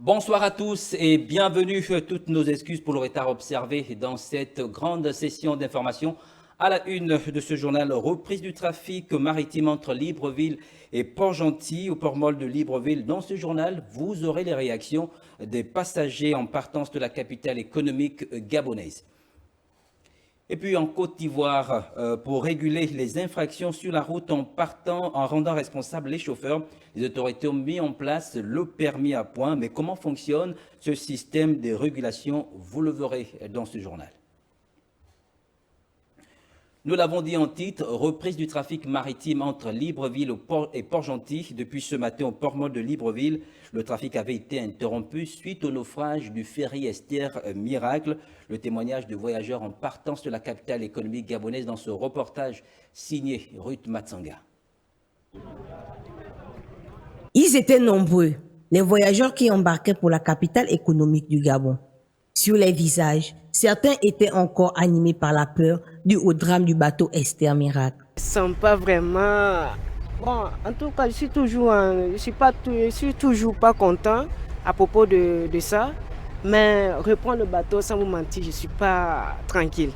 Bonsoir à tous et bienvenue. Toutes nos excuses pour le retard observé dans cette grande session d'information. À la une de ce journal, reprise du trafic maritime entre Libreville et Port-Gentil au port-molle de Libreville. Dans ce journal, vous aurez les réactions des passagers en partance de la capitale économique gabonaise. Et puis en Côte d'Ivoire, pour réguler les infractions sur la route en rendant responsables les chauffeurs, les autorités ont mis en place le permis à points. Mais comment fonctionne ce système de régulation? Vous le verrez dans ce journal. Nous l'avons dit en titre, reprise du trafic maritime entre Libreville et Port-Gentil. Depuis ce matin au port-molle de Libreville, le trafic avait été interrompu suite au naufrage du ferry Esther Miracle. Le témoignage de voyageurs en partance de la capitale économique gabonaise dans ce reportage signé Ruth Matsanga. Ils étaient nombreux, les voyageurs qui embarquaient pour la capitale économique du Gabon. Sur les visages, certains étaient encore animés par la peur due au drame du bateau Esther Miracle. Je ne sens pas vraiment... Bon, en tout cas, je suis toujours pas content à propos de ça. Mais reprendre le bateau, sans vous mentir, je ne suis pas tranquille.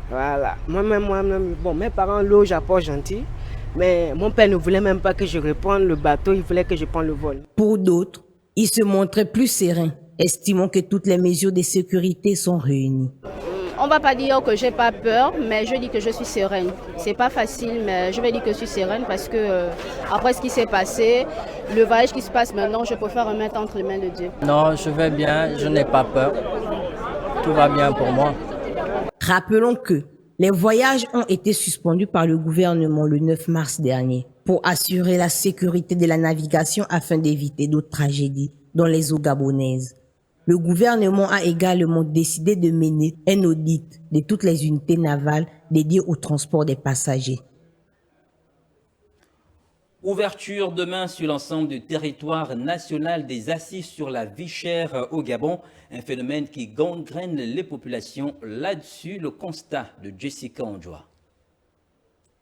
Voilà. Moi-même, bon, mes parents logent à Port-Gentil. Mais mon père ne voulait même pas que je reprenne le bateau, il voulait que je prenne le vol. Pour d'autres, ils se montraient plus sereins, estimant que toutes les mesures de sécurité sont réunies. On ne va pas dire que j'ai pas peur, mais je dis que je suis sereine. C'est pas facile, mais je vais dire que je suis sereine parce que après ce qui s'est passé, le voyage qui se passe maintenant, je préfère remettre entre les mains de Dieu. Non, je vais bien, je n'ai pas peur. Tout va bien pour moi. Rappelons que les voyages ont été suspendus par le gouvernement le 9 mars dernier pour assurer la sécurité de la navigation afin d'éviter d'autres tragédies dans les eaux gabonaises. Le gouvernement a également décidé de mener un audit de toutes les unités navales dédiées au transport des passagers. Ouverture demain sur l'ensemble du territoire national des assises sur la vie chère au Gabon, un phénomène qui gangrène les populations. Là-dessus, le constat de Jessica Ondjoa.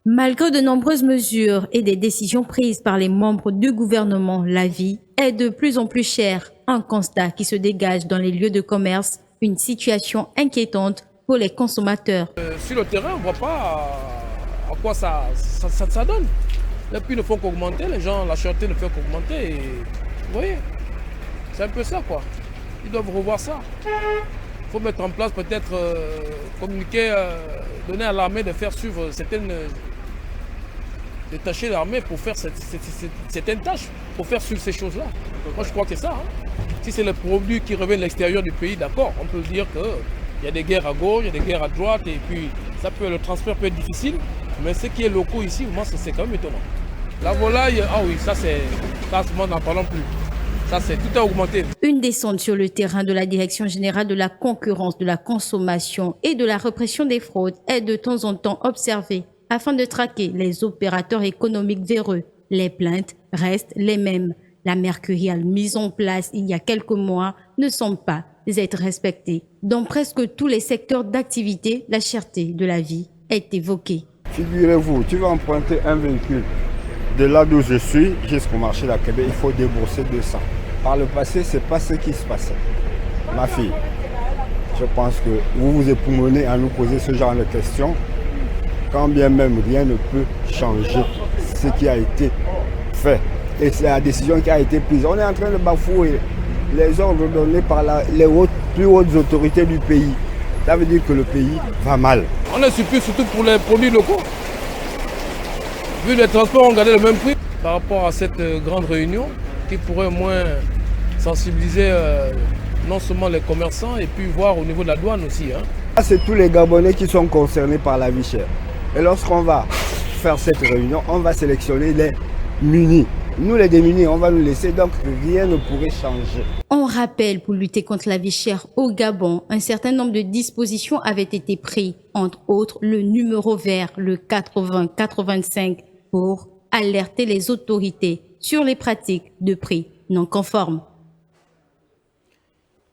Malgré de nombreuses mesures et des décisions prises par les membres du gouvernement, la vie est de plus en plus chère. Un constat qui se dégage dans les lieux de commerce, une situation inquiétante pour les consommateurs. Sur le terrain, on ne voit pas à quoi ça donne. Les prix ne font qu'augmenter, les gens, la cherté ne fait qu'augmenter. Vous voyez, c'est un peu ça quoi. Ils doivent revoir ça. Il faut mettre en place peut-être, communiquer, donner à l'armée de faire suivre certaines... détacher l'armée pour faire certaines tâches, pour faire suivre ces choses-là. Moi je crois que c'est ça. Si c'est les produits qui reviennent de l'extérieur du pays, d'accord, on peut dire qu'il y a des guerres à gauche, il y a des guerres à droite, et puis le transfert peut être difficile, mais ce qui est locaux ici, moi c'est quand même étonnant. La volaille, ah oui, ça n'en parlons plus. Tout a augmenté. Une descente sur le terrain de la Direction générale de la concurrence, de la consommation et de la répression des fraudes est de temps en temps observée afin de traquer les opérateurs économiques véreux. Les plaintes restent les mêmes. La mercuriale mise en place il y a quelques mois ne semble pas être respectée. Dans presque tous les secteurs d'activité, la cherté de la vie est évoquée. Figurez-vous, tu vas emprunter un véhicule de là d'où je suis jusqu'au marché d'Akébé, il faut débourser 200. Par le passé, ce n'est pas ce qui se passait. Ma fille, je pense que vous vous époumonez à nous poser ce genre de questions. Quand bien même rien ne peut changer ce qui a été fait. Et c'est la décision qui a été prise. On est en train de bafouer les ordres donnés par les plus hautes autorités du pays. Ça veut dire que le pays va mal. On est surpris surtout pour les produits locaux. Vu les transports ont gardé le même prix par rapport à cette grande réunion qui pourrait au moins sensibiliser non seulement les commerçants et puis voir au niveau de la douane aussi. C'est tous les Gabonais qui sont concernés par la vie chère. Et lorsqu'on va faire cette réunion, on va sélectionner les munis. Nous les démunis, on va nous laisser, donc rien ne pourrait changer. On rappelle, pour lutter contre la vie chère au Gabon, un certain nombre de dispositions avaient été prises, entre autres le numéro vert, le 80-85, pour alerter les autorités sur les pratiques de prix non conformes.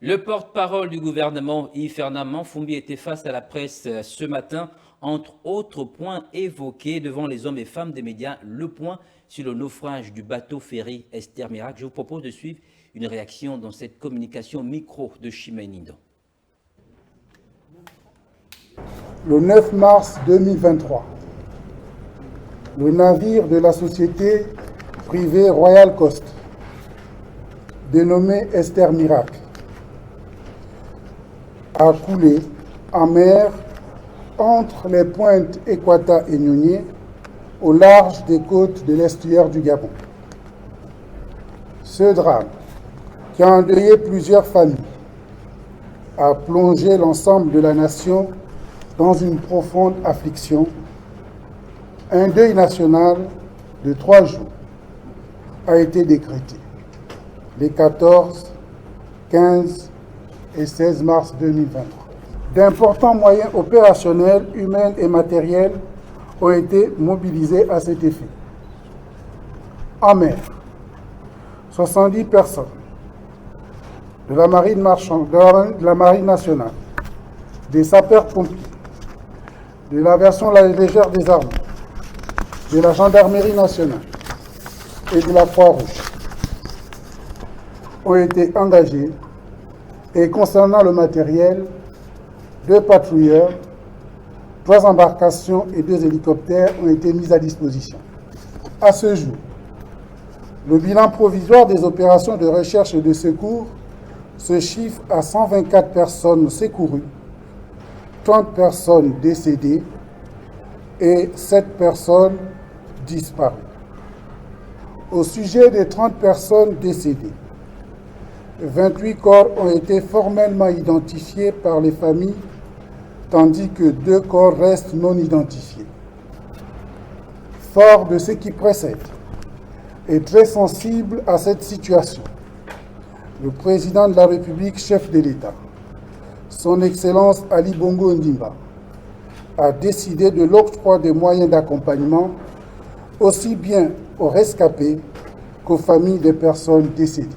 Le porte-parole du gouvernement, Yves Fernand Manfoumbi, était face à la presse ce matin. Entre autres points évoqués devant les hommes et femmes des médias, le point sur le naufrage du bateau ferry Esther Miracle. Je vous propose de suivre Une réaction dans cette communication micro de Chimay-Nindon. Le 9 mars 2023, le navire de la société privée Royal Coast, dénommé Esther Miracle, a coulé en mer entre les pointes Equata et Nionier, au large des côtes de l'estuaire du Gabon. Ce drame, qui a endeuillé plusieurs familles, a plongé l'ensemble de la nation dans une profonde affliction. Un deuil national de 3 jours a été décrété les 14, 15 et 16 mars 2023. D'importants moyens opérationnels, humains et matériels ont été mobilisés à cet effet. En mer, 70 personnes de la marine marchande, de la marine nationale, des sapeurs-pompiers, de l'aviation légère des armées, de la gendarmerie nationale et de la Croix-Rouge ont été engagés. Et concernant le matériel, 2 patrouilleurs, 3 embarcations et 2 hélicoptères ont été mis à disposition. À ce jour, le bilan provisoire des opérations de recherche et de secours se chiffre à 124 personnes secourues, 30 personnes décédées et 7 personnes disparues. Au sujet des 30 personnes décédées, 28 corps ont été formellement identifiés par les familles, tandis que 2 corps restent non identifiés. Fort de ce qui précède et très sensible à cette situation, le président de la République, chef de l'État, son Excellence Ali Bongo Ondimba, a décidé de l'octroi des moyens d'accompagnement aussi bien aux rescapés qu'aux familles des personnes décédées.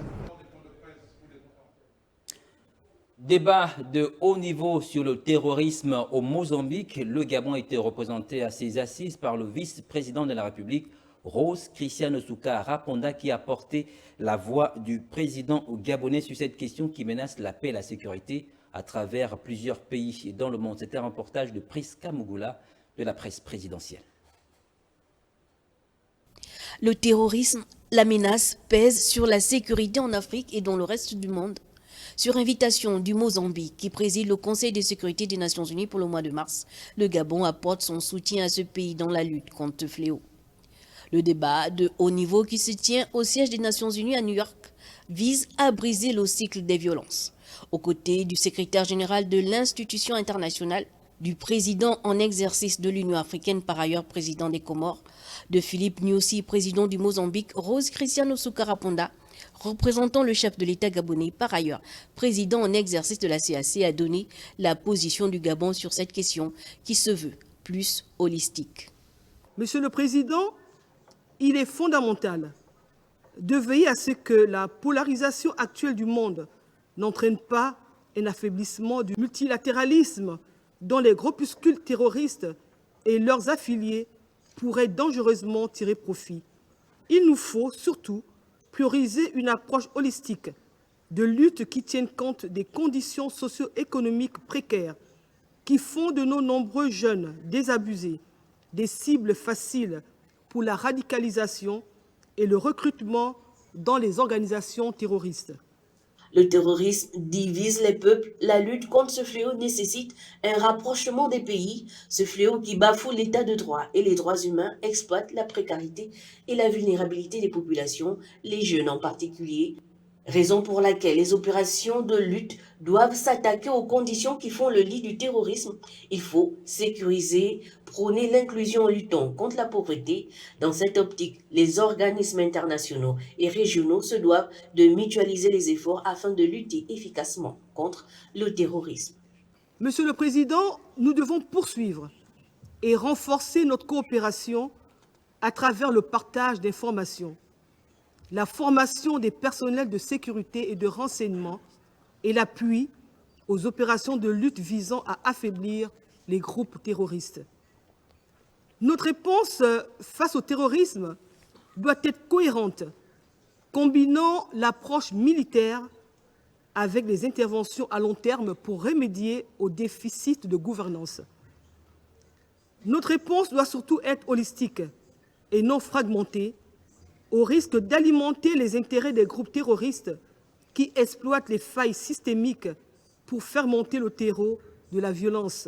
Débat de haut niveau sur le terrorisme au Mozambique. Le Gabon a été représenté à ses assises par le vice-président de la République, Rose Christiane Souka Raponda, qui a porté la voix du président gabonais sur cette question qui menace la paix et la sécurité à travers plusieurs pays dans le monde. C'était un reportage de Priska Mugula de la presse présidentielle. Le terrorisme, la menace pèse sur la sécurité en Afrique et dans le reste du monde. Sur invitation du Mozambique, qui préside le Conseil de sécurité des Nations Unies pour le mois de mars, le Gabon apporte son soutien à ce pays dans la lutte contre ce fléau. Le débat de haut niveau qui se tient au siège des Nations Unies à New York vise à briser le cycle des violences. Aux côtés du secrétaire général de l'institution internationale, du président en exercice de l'Union africaine, par ailleurs président des Comores, de Philippe Nyusi, président du Mozambique, Rose Christiane Souka Raponda, représentant le chef de l'État gabonais, par ailleurs président en exercice de la CAC, a donné la position du Gabon sur cette question qui se veut plus holistique. Monsieur le Président, il est fondamental de veiller à ce que la polarisation actuelle du monde n'entraîne pas un affaiblissement du multilatéralisme dont les groupuscules terroristes et leurs affiliés pourraient dangereusement tirer profit. Il nous faut surtout prioriser une approche holistique de lutte qui tienne compte des conditions socio-économiques précaires qui font de nos nombreux jeunes désabusés des cibles faciles pour la radicalisation et le recrutement dans les organisations terroristes. Le terrorisme divise les peuples. La lutte contre ce fléau nécessite un rapprochement des pays. Ce fléau qui bafoue l'état de droit et les droits humains exploite la précarité et la vulnérabilité des populations, les jeunes en particulier. Raison pour laquelle les opérations de lutte doivent s'attaquer aux conditions qui font le lit du terrorisme. Il faut sécuriser, prôner l'inclusion en luttant contre la pauvreté. Dans cette optique, les organismes internationaux et régionaux se doivent de mutualiser les efforts afin de lutter efficacement contre le terrorisme. Monsieur le Président, nous devons poursuivre et renforcer notre coopération à travers le partage d'informations, la formation des personnels de sécurité et de renseignement et l'appui aux opérations de lutte visant à affaiblir les groupes terroristes. Notre réponse face au terrorisme doit être cohérente combinant l'approche militaire avec des interventions à long terme pour remédier au déficit de gouvernance. Notre réponse doit surtout être holistique et non fragmentée, au risque d'alimenter les intérêts des groupes terroristes qui exploitent les failles systémiques pour faire monter le terreau de la violence.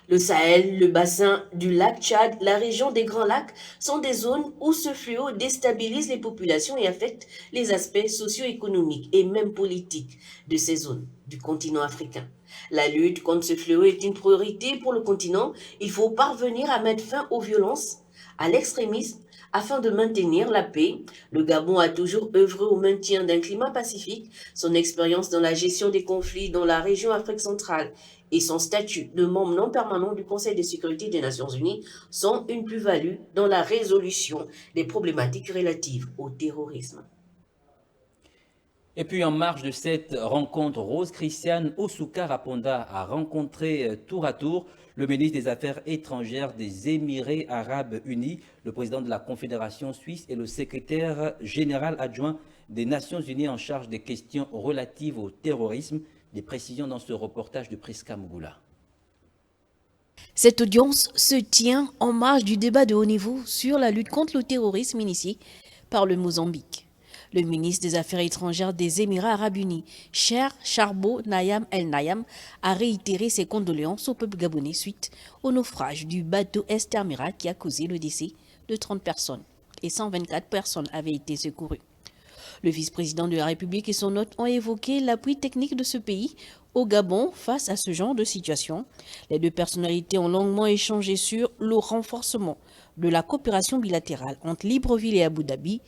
Le Sahel, le bassin du lac Tchad, la région des Grands Lacs sont des zones où ce fléau déstabilise les populations et affecte les aspects socio-économiques et même politiques de ces zones du continent africain. La lutte contre ce fléau est une priorité pour le continent. Il faut parvenir à mettre fin aux violences, à l'extrémisme, afin de maintenir la paix. Le Gabon a toujours œuvré au maintien d'un climat pacifique. Son expérience dans la gestion des conflits dans la région Afrique centrale et son statut de membre non permanent du Conseil de sécurité des Nations Unies sont une plus-value dans la résolution des problématiques relatives au terrorisme. Et puis en marge de cette rencontre, Rose Christiane Osuka Raponda a rencontré tour à tour le ministre des Affaires étrangères des Émirats arabes unis, le président de la Confédération suisse et le secrétaire général adjoint des Nations unies en charge des questions relatives au terrorisme. Des précisions dans ce reportage de Priska Mugula. Cette audience se tient en marge du débat de haut niveau sur la lutte contre le terrorisme initié par le Mozambique. Le ministre des Affaires étrangères des Émirats arabes unis, Cher Charbo Nayam El Nayam, a réitéré ses condoléances au peuple gabonais suite au naufrage du bateau Esther Mira qui a causé le décès de 30 personnes et 124 personnes avaient été secourues. Le vice-président de la République et son hôte ont évoqué l'appui technique de ce pays au Gabon face à ce genre de situation. Les deux personnalités ont longuement échangé sur le renforcement de la coopération bilatérale entre Libreville et Abu Dhabi.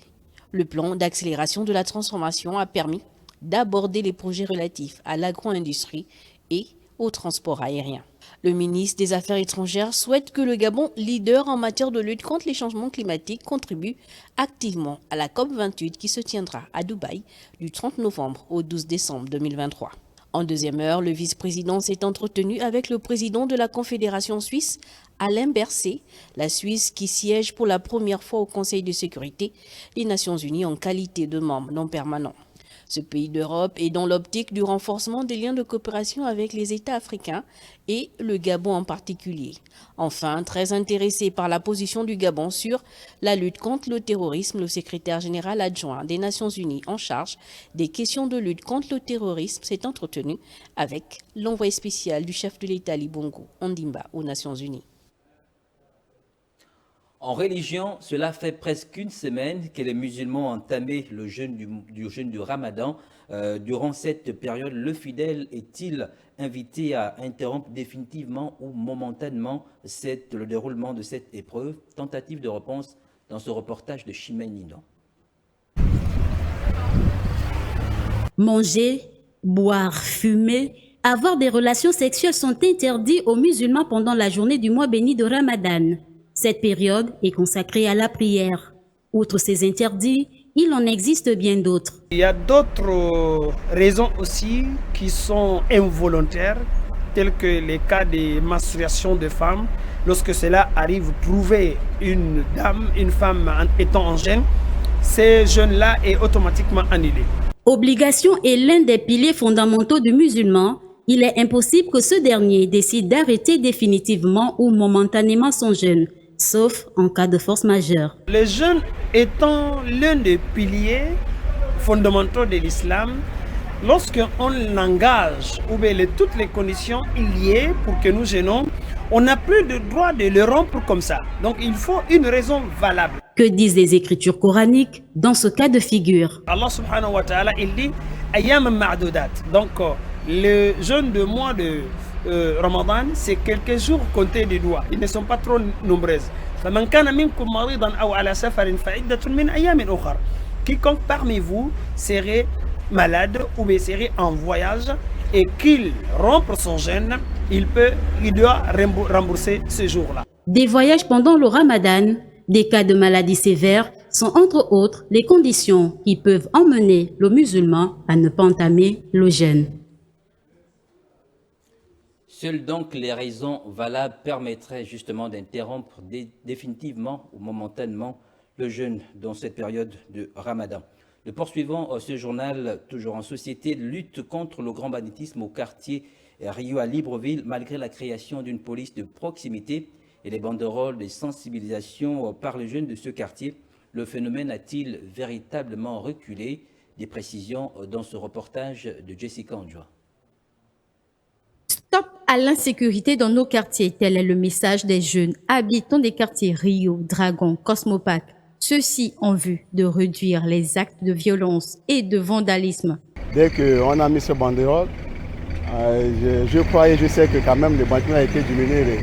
Le plan d'accélération de la transformation a permis d'aborder les projets relatifs à l'agro-industrie et au transport aérien. Le ministre des Affaires étrangères souhaite que le Gabon, leader en matière de lutte contre les changements climatiques, contribue activement à la COP28 qui se tiendra à Dubaï du 30 novembre au 12 décembre 2023. En deuxième heure, le vice-président s'est entretenu avec le président de la Confédération suisse, Alain Berset, la Suisse qui siège pour la première fois au Conseil de sécurité des Nations unies en qualité de membre non permanent. Ce pays d'Europe est dans l'optique du renforcement des liens de coopération avec les États africains et le Gabon en particulier. Enfin, très intéressé par la position du Gabon sur la lutte contre le terrorisme, le secrétaire général adjoint des Nations Unies en charge des questions de lutte contre le terrorisme s'est entretenu avec l'envoyé spécial du chef de l'État Ali Bongo Ondimba aux Nations Unies. En religion, cela fait presque une semaine que les musulmans ont entamé le jeûne du Ramadan. Durant cette période, le fidèle est-il invité à interrompre définitivement ou momentanément le déroulement de cette épreuve? Tentative de réponse dans ce reportage de Chimène Ninon. Manger, boire, fumer, avoir des relations sexuelles sont interdits aux musulmans pendant la journée du mois béni de Ramadan. Cette période est consacrée à la prière. Outre ces interdits, il en existe bien d'autres. Il y a d'autres raisons aussi qui sont involontaires, telles que les cas de menstruation de femmes. Lorsque cela arrive, trouver une dame, une femme étant en jeûne, ce jeûne-là est automatiquement annulé. Obligation est l'un des piliers fondamentaux du musulman. Il est impossible que ce dernier décide d'arrêter définitivement ou momentanément son jeûne, sauf en cas de force majeure. Le jeûne étant l'un des piliers fondamentaux de l'islam, lorsqu'on l'engage ou bien toutes les conditions liées pour que nous jeûnons, on n'a plus de droit de le rompre comme ça. Donc il faut une raison valable. Que disent les écritures coraniques dans ce cas de figure? Allah subhanahu wa ta'ala, il dit Ayyam ma'dudat. Donc le jeûne de mois de Ramadan, c'est quelques jours comptés du doigt. Ils ne sont pas trop nombreuses. Quiconque parmi vous serait malade ou serait en voyage et qu'il rompe son jeûne, il doit rembourser ce jour-là. Des voyages pendant le Ramadan, des cas de maladies sévères sont entre autres les conditions qui peuvent emmener le musulman à ne pas entamer le jeûne. Seules donc les raisons valables permettraient justement d'interrompre définitivement ou momentanément le jeûne dans cette période de Ramadan. Nous poursuivons ce journal, toujours en société, lutte contre le grand banditisme au quartier Rio à Libreville, malgré la création d'une police de proximité et les banderoles de sensibilisation par les jeunes de ce quartier. Le phénomène a-t-il véritablement reculé? Des précisions dans ce reportage de Jessica Andjoa. Stop à l'insécurité dans nos quartiers, tel est le message des jeunes habitants des quartiers Rio, Dragon, Cosmopac. Ceux-ci en vue de réduire les actes de violence et de vandalisme. Dès qu'on a mis ce banderole, je crois et je sais que quand même le banditisme a été diminué,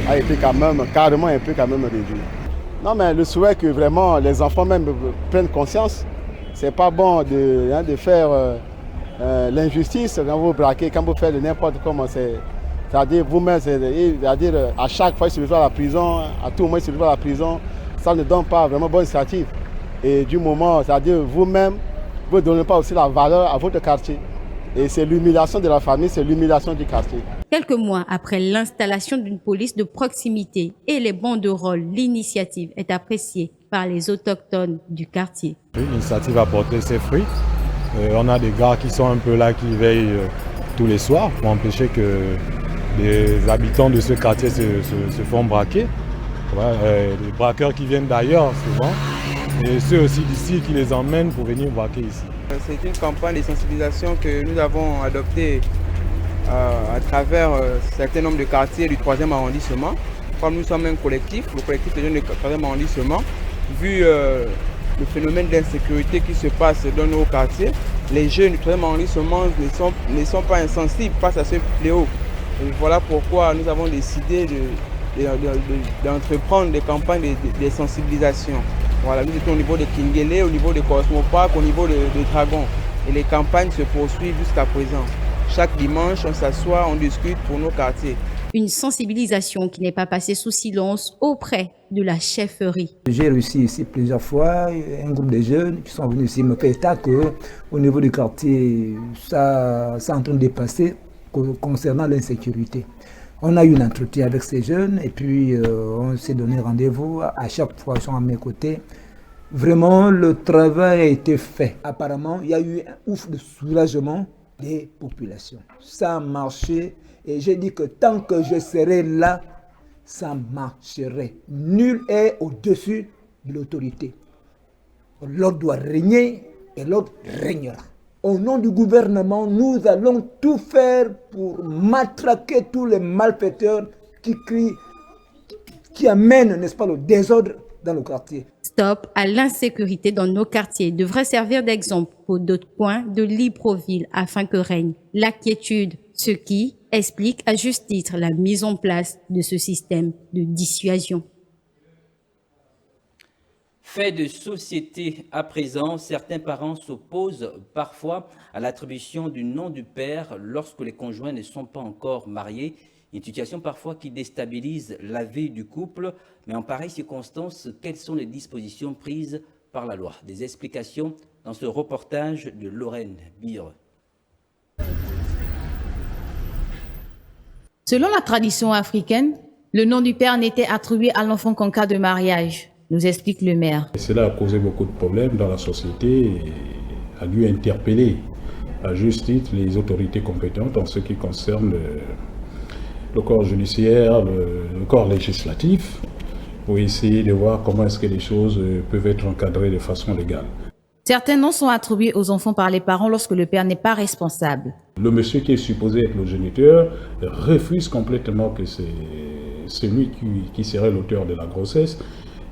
a été quand même carrément un peu réduit. Non mais le souhait que vraiment les enfants même prennent conscience, c'est pas bon de faire l'injustice quand vous braquez, quand vous faites n'importe comment. C'est-à-dire vous-même, c'est-à-dire à chaque fois il se retrouve à la prison, à tout moment il se retrouve à la prison, ça ne donne pas vraiment bonne initiative. Et du moment, c'est-à-dire vous-même, vous ne donnez pas aussi la valeur à votre quartier. Et c'est l'humiliation de la famille, c'est l'humiliation du quartier. Quelques mois après l'installation d'une police de proximité et les banderoles, l'initiative est appréciée par les autochtones du quartier. L'initiative a porté ses fruits. On a des gars qui sont un peu là, qui veillent tous les soirs pour empêcher que les habitants de ce quartier se font braquer. Les braqueurs qui viennent d'ailleurs souvent, et ceux aussi d'ici qui les emmènent pour venir braquer ici. C'est une campagne de sensibilisation que nous avons adoptée à travers un certain nombre de quartiers du 3e arrondissement. Comme nous sommes un collectif, le collectif des jeunes du 3e arrondissement, vu le phénomène d'insécurité qui se passe dans nos quartiers, les jeunes du 3e arrondissement ne sont pas insensibles face à ce fléau. Et voilà pourquoi nous avons décidé d'entreprendre des campagnes de sensibilisation. Voilà, nous étions au niveau de Kingele, au niveau de Cosmopac, au niveau de Dragon. Et les campagnes se poursuivent jusqu'à présent. Chaque dimanche, on s'assoit, on discute pour nos quartiers. Une sensibilisation qui n'est pas passée sous silence auprès de la chefferie. J'ai réussi ici plusieurs fois, un groupe de jeunes qui sont venus ici me fait état qu'au niveau du quartier, ça est en train de dépasser concernant l'insécurité. On a eu un entretien avec ces jeunes et puis on s'est donné rendez-vous. À chaque fois, ils sont à mes côtés. Vraiment, le travail a été fait. Apparemment, il y a eu un ouf de soulagement des populations. Ça a marché et j'ai dit que tant que je serai là, ça marcherait. Nul est au-dessus de l'autorité. L'ordre doit régner et l'ordre régnera. Au nom du gouvernement, nous allons tout faire pour matraquer tous les malfaiteurs qui amènent, n'est-ce pas, le désordre dans le quartier. Stop à l'insécurité dans nos quartiers devrait servir d'exemple pour d'autres coins de Libreville afin que règne la quiétude, ce qui explique à juste titre la mise en place de ce système de dissuasion. Fait de société à présent, certains parents s'opposent parfois à l'attribution du nom du père lorsque les conjoints ne sont pas encore mariés. Une situation parfois qui déstabilise la vie du couple. Mais en pareille circonstance, quelles sont les dispositions prises par la loi? Des explications dans ce reportage de Lorraine Bire. Selon la tradition africaine, le nom du père n'était attribué à l'enfant qu'en cas de mariage, nous explique le maire. Cela a causé beaucoup de problèmes dans la société et a dû interpeller à juste titre les autorités compétentes en ce qui concerne le corps judiciaire, le corps législatif, pour essayer de voir comment est-ce que les choses peuvent être encadrées de façon légale. Certains noms sont attribués aux enfants par les parents lorsque le père n'est pas responsable. Le monsieur qui est supposé être le géniteur refuse complètement que c'est lui qui serait l'auteur de la grossesse.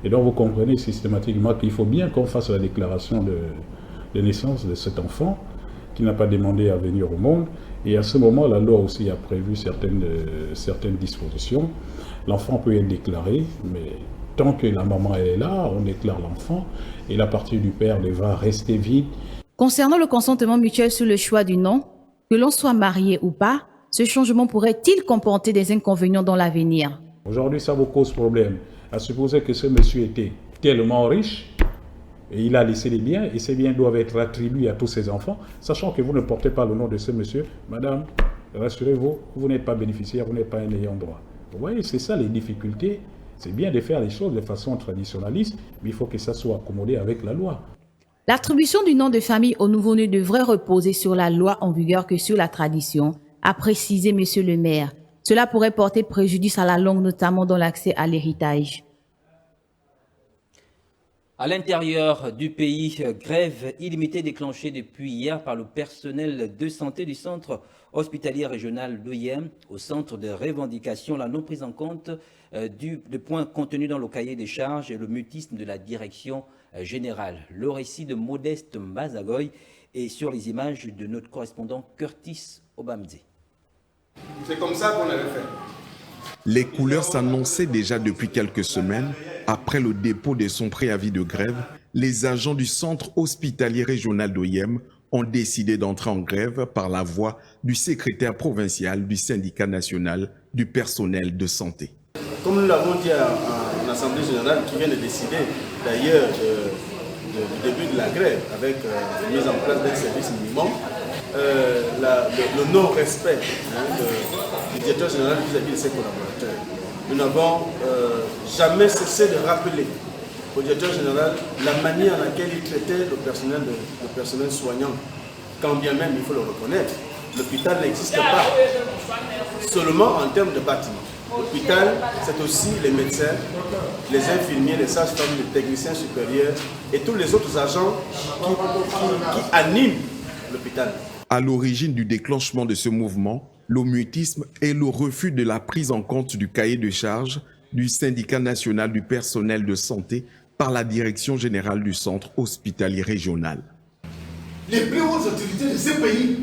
Et donc vous comprenez systématiquement qu'il faut bien qu'on fasse la déclaration de naissance de cet enfant qui n'a pas demandé à venir au monde. Et à ce moment, la loi aussi a prévu certaines dispositions. L'enfant peut être déclaré, mais tant que la maman elle est là, on déclare l'enfant et la partie du père devra rester vide. Concernant le consentement mutuel sur le choix du nom, que l'on soit marié ou pas, ce changement pourrait-il comporter des inconvénients dans l'avenir? Aujourd'hui, ça vous cause problème. À supposer que ce monsieur était tellement riche et il a laissé les biens et ces biens doivent être attribués à tous ses enfants, sachant que vous ne portez pas le nom de ce monsieur. Madame, rassurez-vous, vous n'êtes pas bénéficiaire, vous n'êtes pas un ayant droit. Vous voyez, c'est ça les difficultés. C'est bien de faire les choses de façon traditionnaliste, mais il faut que ça soit accommodé avec la loi. L'attribution du nom de famille au nouveau-né devrait reposer sur la loi en vigueur que sur la tradition, a précisé M. le maire. Cela pourrait porter préjudice à la langue, notamment dans l'accès à l'héritage. À l'intérieur du pays, grève illimitée déclenchée depuis hier par le personnel de santé du centre hospitalier régional d'Oyem au centre de revendication, la non prise en compte de points contenus dans le cahier des charges et le mutisme de la direction générale. Le récit de Modeste Mbazagoy est sur les images de notre correspondant Curtis Obamze. C'est comme ça qu'on avait fait. Les couleurs s'annonçaient déjà depuis quelques semaines. Après le dépôt de son préavis de grève, les agents du centre hospitalier régional d'Oyem ont décidé d'entrer en grève par la voix du secrétaire provincial du syndicat national du personnel de santé. Comme nous l'avons dit en Assemblée générale qui vient de décider d'ailleurs du début de la grève avec la mise en place d'un service minimum, le non-respect du directeur général vis-à-vis de ses collaborateurs. Nous n'avons jamais cessé de rappeler au directeur général la manière en laquelle il traitait le personnel soignant. Quand bien même, il faut le reconnaître, l'hôpital n'existe pas seulement en termes de bâtiment. L'hôpital, c'est aussi les médecins, les infirmiers, les sages-femmes, les techniciens supérieurs et tous les autres agents qui animent l'hôpital. À l'origine du déclenchement de ce mouvement, le mutisme et le refus de la prise en compte du cahier de charges du syndicat national du personnel de santé par la direction générale du centre hospitalier régional. Les plus hautes autorités de ce pays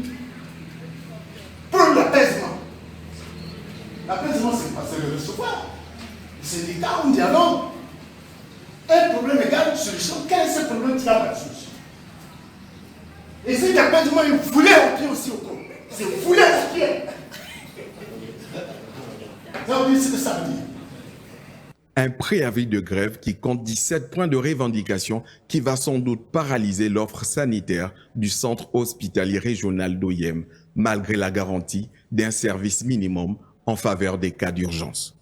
prennent l'apaisement. L'apaisement, c'est le recevoir. Le syndicat, on dialogue. Un problème égale une solution. Quel est ce problème qui n'a pas de solution? Et cet apaisement, il voulait au pied aussi au corps. C'est voulait au pied. Ça veut dire ce que ça veut dire. Un préavis de grève qui compte 17 points de revendication qui va sans doute paralyser l'offre sanitaire du centre hospitalier régional d'Oyem, malgré la garantie d'un service minimum en faveur des cas d'urgence.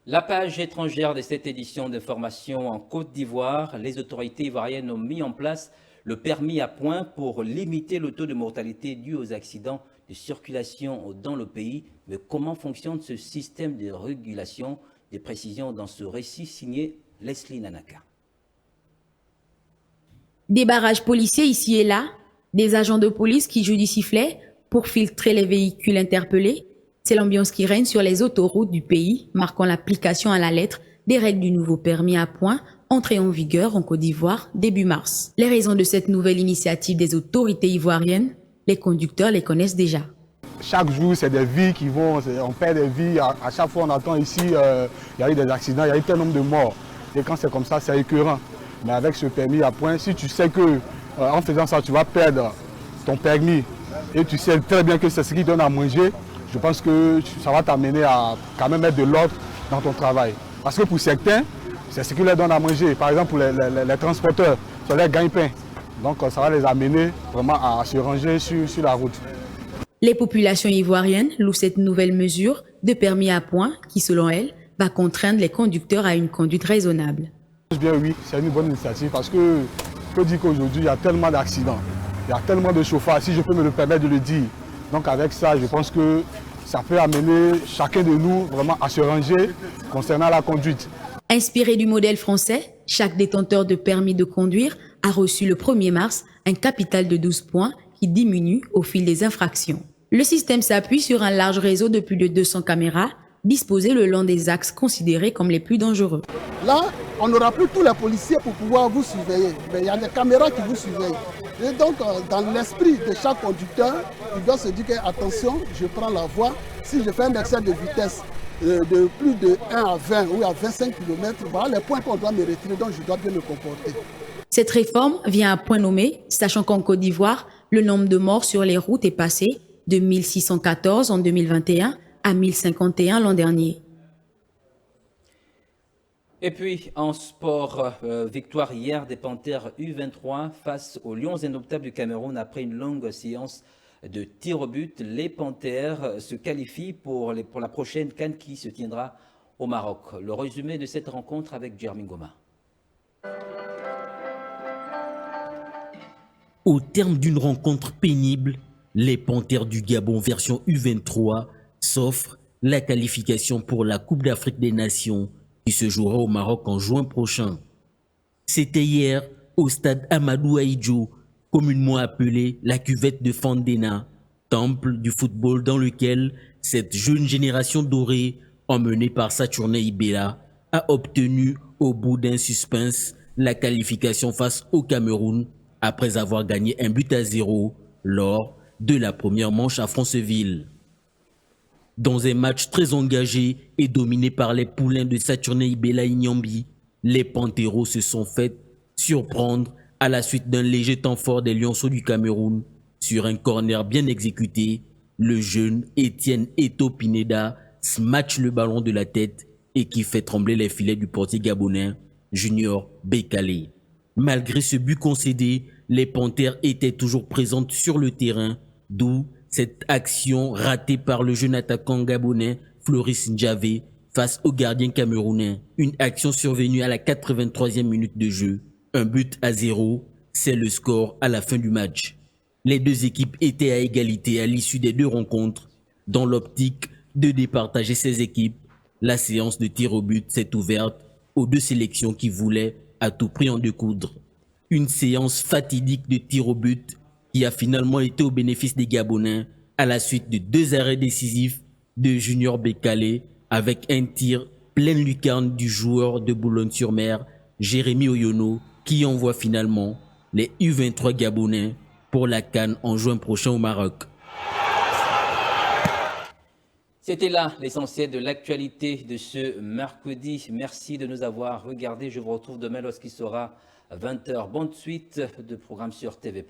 La page étrangère de cette édition d'information en Côte d'Ivoire, les autorités ivoiriennes ont mis en place le permis à points pour limiter le taux de mortalité dû aux accidents de circulation dans le pays. Mais comment fonctionne ce système de régulation? Des précisions dans ce récit signé Leslie Nanaka. Des barrages policiers ici et là, des agents de police qui jouent du sifflet pour filtrer les véhicules interpellés. C'est l'ambiance qui règne sur les autoroutes du pays, marquant l'application à la lettre des règles du nouveau permis à points entré en vigueur en Côte d'Ivoire début mars. Les raisons de cette nouvelle initiative des autorités ivoiriennes, les conducteurs les connaissent déjà. Chaque jour, c'est des vies qui vont, on perd des vies. À chaque fois, on entend ici, il y a eu des accidents, il y a eu tel nombre de morts. Et quand c'est comme ça, c'est écœurant. Mais avec ce permis à points, si tu sais que en faisant ça, tu vas perdre ton permis et tu sais très bien que c'est ce qui donne à manger, je pense que ça va t'amener à quand même mettre de l'ordre dans ton travail. Parce que pour certains, c'est ce qui leur donne à manger. Par exemple, pour les transporteurs, c'est leur gagne-pain. Donc ça va les amener vraiment à se ranger sur la route. Les populations ivoiriennes louent cette nouvelle mesure de permis à points qui, selon elles, va contraindre les conducteurs à une conduite raisonnable. Bien oui, c'est une bonne initiative parce que je peux dire qu'aujourd'hui, il y a tellement d'accidents, il y a tellement de chauffeurs, si je peux me le permettre de le dire. Donc avec ça, je pense que ça peut amener chacun de nous vraiment à se ranger concernant la conduite. Inspiré du modèle français, chaque détenteur de permis de conduire a reçu le 1er mars un capital de 12 points qui diminue au fil des infractions. Le système s'appuie sur un large réseau de plus de 200 caméras disposées le long des axes considérés comme les plus dangereux. Là, on n'aura plus tous les policiers pour pouvoir vous surveiller, mais il y a des caméras qui vous surveillent. Et donc, dans l'esprit de chaque conducteur, il doit se dire que, attention, je prends la voie. Si je fais un excès de vitesse de plus de 1 à 20 ou à 25 km, voilà les points qu'on doit me retirer, donc je dois bien me comporter. Cette réforme vient à point nommé, sachant qu'en Côte d'Ivoire, le nombre de morts sur les routes est passé de 1614 en 2021 à 1051 l'an dernier. Et puis, en sport, victoire hier des Panthères U23 face aux Lions Indomptables du Cameroun après une longue séance de tir au but. Les Panthères se qualifient pour la prochaine CAN qui se tiendra au Maroc. Le résumé de cette rencontre avec Jeremy Goma. Au terme d'une rencontre pénible, les Panthères du Gabon version U23 s'offrent la qualification pour la Coupe d'Afrique des Nations qui se jouera au Maroc en juin prochain. C'était hier au stade Amadou Ahidjo, communément appelé la cuvette de Fandena, temple du football dans lequel cette jeune génération dorée, emmenée par Saturnin Ibela, a obtenu au bout d'un suspense la qualification face au Cameroun après avoir gagné 1-0 lors de la première manche à Franceville. Dans un match très engagé et dominé par les poulains de Saturnin Ibela Inyambi, les Panteros se sont fait surprendre à la suite d'un léger temps fort des Lionceaux du Cameroun. Sur un corner bien exécuté, le jeune Étienne Eto Pineda smatch le ballon de la tête et qui fait trembler les filets du portier gabonais Junior Bekale. Malgré ce but concédé, les Panthères étaient toujours présentes sur le terrain, d'où cette action ratée par le jeune attaquant gabonais Floris Ndjave face au gardien camerounais. Une action survenue à la 83e minute de jeu. 1-0, c'est le score à la fin du match. Les deux équipes étaient à égalité à l'issue des deux rencontres. Dans l'optique de départager ces équipes, la séance de tir au but s'est ouverte aux deux sélections qui voulaient à tout prix en découdre. Une séance fatidique de tir au but qui a finalement été au bénéfice des Gabonais à la suite de deux arrêts décisifs de Junior Bekale avec un tir pleine lucarne du joueur de Boulogne-sur-Mer, Jérémy Oyono, qui envoie finalement les U23 Gabonais pour la CAN en juin prochain au Maroc. C'était là l'essentiel de l'actualité de ce mercredi. Merci de nous avoir regardés. Je vous retrouve demain lorsqu'il sera 20h. Bonne suite de programme sur TV+.